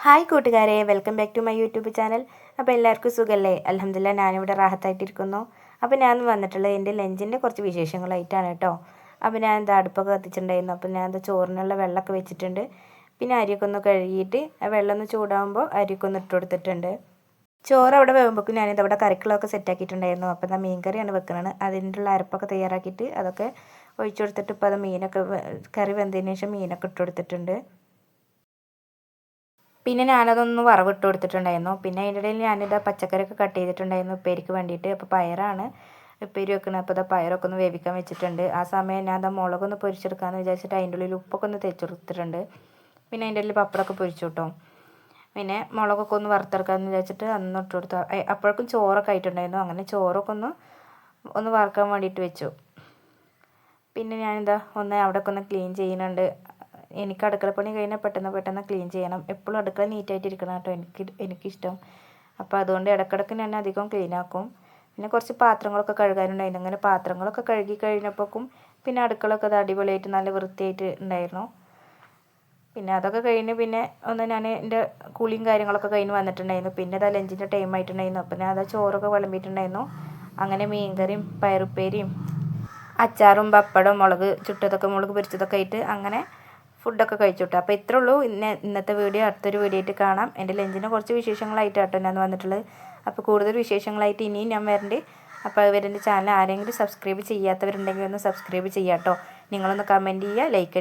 Hi കൂട്ടുകാരെ, welcome back to my YouTube channel. അപ്പോൾ എല്ലാവർക്കും സുഖമല്ലേ? അൽഹംദുലില്ലാ, ഞാനിവിടെ റാഹത്തായിട്ടിരിക്കുന്നു. അപ്പോൾ ഞാൻ വന്നിട്ടുള്ളത് എൻ്റെ ലഞ്ചിൻ്റെ കുറച്ച് വിശേഷങ്ങളായിട്ടാണ് കേട്ടോ. അപ്പോൾ ഞാൻ എന്താ അടുപ്പൊക്കെ കത്തിച്ചിട്ടുണ്ടായിരുന്നു. അപ്പോൾ ഞാൻ എന്താ ചോറിനുള്ള വെള്ളമൊക്കെ വെച്ചിട്ടുണ്ട്. പിന്നെ അരിയൊക്കെ ഒന്ന് കഴുകിയിട്ട് ആ വെള്ളം ഒന്ന് ചൂടാകുമ്പോൾ അരിയൊക്കെ ഒന്ന് ഇട്ട് കൊടുത്തിട്ടുണ്ട്. ചോറ് അവിടെ വേകുമ്പോഴേക്കും ഞാനിത് അവിടെ കറിക്കുള്ളതൊക്കെ സെറ്റാക്കിയിട്ടുണ്ടായിരുന്നു. അപ്പോൾ എന്താ മീൻ കറിയാണ് വെക്കുന്നത്. അതിനുള്ള അരപ്പൊക്കെ തയ്യാറാക്കിയിട്ട് അതൊക്കെ ഒഴിച്ചു കൊടുത്തിട്ട് ഇപ്പോൾ അത് മീനൊക്കെ കറി വെന്തതിന് ശേഷം മീനൊക്കെ ഇട്ട് കൊടുത്തിട്ടുണ്ട്. പിന്നെ ഞാനതൊന്ന് വറവിട്ട് കൊടുത്തിട്ടുണ്ടായിരുന്നു. പിന്നെ അതിൻ്റെ ഇടയിൽ ഞാനിതാ പച്ചക്കറിയൊക്കെ കട്ട് ചെയ്തിട്ടുണ്ടായിരുന്നു ഉപ്പേരിക്ക് വേണ്ടിയിട്ട്. അപ്പോൾ പയറാണ് ഉപ്പേരി വെക്കുന്നത്. അപ്പോൾ ഇതാ പയറൊക്കെ ഒന്ന് വേവിക്കാൻ വെച്ചിട്ടുണ്ട്. ആ സമയം ഞാൻ എന്താ മുളകൊന്ന് പൊരിച്ചെടുക്കാമെന്ന് വിചാരിച്ചിട്ട് അതിൻ്റെ ഉള്ളിൽ ഉപ്പൊക്കെ ഒന്ന് തേച്ച് കൊടുത്തിട്ടുണ്ട്. പിന്നെ അതിൻ്റെ ഉള്ളിൽ പപ്പടമൊക്കെ പൊരിച്ചു കിട്ടും. പിന്നെ മുളകൊക്കെ ഒന്ന് വറുത്തെടുക്കാമെന്ന് വിചാരിച്ചിട്ട് അന്ന് ഇട്ട് കൊടുത്തു. അപ്പോഴേക്കും ചോറൊക്കെ ആയിട്ടുണ്ടായിരുന്നു. അങ്ങനെ ചോറൊക്കെ ഒന്ന് വറുക്കാൻ വേണ്ടിയിട്ട് വെച്ചു. പിന്നെ ഞാനിതാ അവിടെയൊക്കെ ഒന്ന് ക്ലീൻ ചെയ്യുന്നുണ്ട്. എനിക്ക് അടുക്കളപ്പണി കഴിഞ്ഞാൽ പെട്ടെന്ന് ക്ലീൻ ചെയ്യണം. എപ്പോഴും അടുക്കള നീറ്റായിട്ട് ഇരിക്കണം കേട്ടോ എനിക്കിഷ്ടം. അപ്പോൾ അതുകൊണ്ട് ഇടയ്ക്കിടയ്ക്ക് ഞാൻ അധികം ക്ലീൻ ആക്കും. പിന്നെ കുറച്ച് പാത്രങ്ങളൊക്കെ കഴുകാനുണ്ടായിരുന്നു. അങ്ങനെ പാത്രങ്ങളൊക്കെ കഴുകി കഴിഞ്ഞപ്പോഴേക്കും പിന്നെ അടുക്കളയൊക്കെ അത് അടിപൊളിയായിട്ട് നല്ല വൃത്തിയായിട്ട് ഉണ്ടായിരുന്നു. പിന്നെ അതൊക്കെ കഴിഞ്ഞ് പിന്നെ ഞാൻ എൻ്റെ കുളിയും കാര്യങ്ങളൊക്കെ കഴിഞ്ഞ് വന്നിട്ടുണ്ടായിരുന്നു. പിന്നെ അതാ ലഞ്ചിൻ്റെ ടൈം ആയിട്ടുണ്ടായിരുന്നു. അപ്പോൾ ഞാൻ അതാ ചോറൊക്കെ വിളമ്പിയിട്ടുണ്ടായിരുന്നു. അങ്ങനെ മീൻകറിയും പയറുപ്പേരിയും അച്ചാറും പപ്പടവും മുളക് പൊരിച്ചതൊക്കെ ആയിട്ട് അങ്ങനെ ഫുഡൊക്കെ കഴിച്ചു കേട്ടോ. അപ്പോൾ ഇത്രേ ഉള്ളൂ ഇന്നത്തെ വീഡിയോ. അടുത്തൊരു വീഡിയോ ആയിട്ട് കാണാം. എൻ്റെ ലഞ്ചിനെ കുറച്ച് വിശേഷങ്ങളായിട്ടാട്ടോ ഞാൻ വന്നിട്ടുള്ളത്. അപ്പോൾ കൂടുതൽ വിശേഷങ്ങളായിട്ട് ഇനിയും ഞാൻ വരണ്ട്. അപ്പോൾ അതുവരെ എൻ്റെ ചാനൽ ആരെങ്കിലും സബ്സ്ക്രൈബ് ചെയ്യാത്തവരുണ്ടെങ്കിൽ ഒന്ന് സബ്സ്ക്രൈബ് ചെയ്യാം കേട്ടോ. നിങ്ങളൊന്ന് കമൻറ്റ് ചെയ്യുക, ലൈക്ക്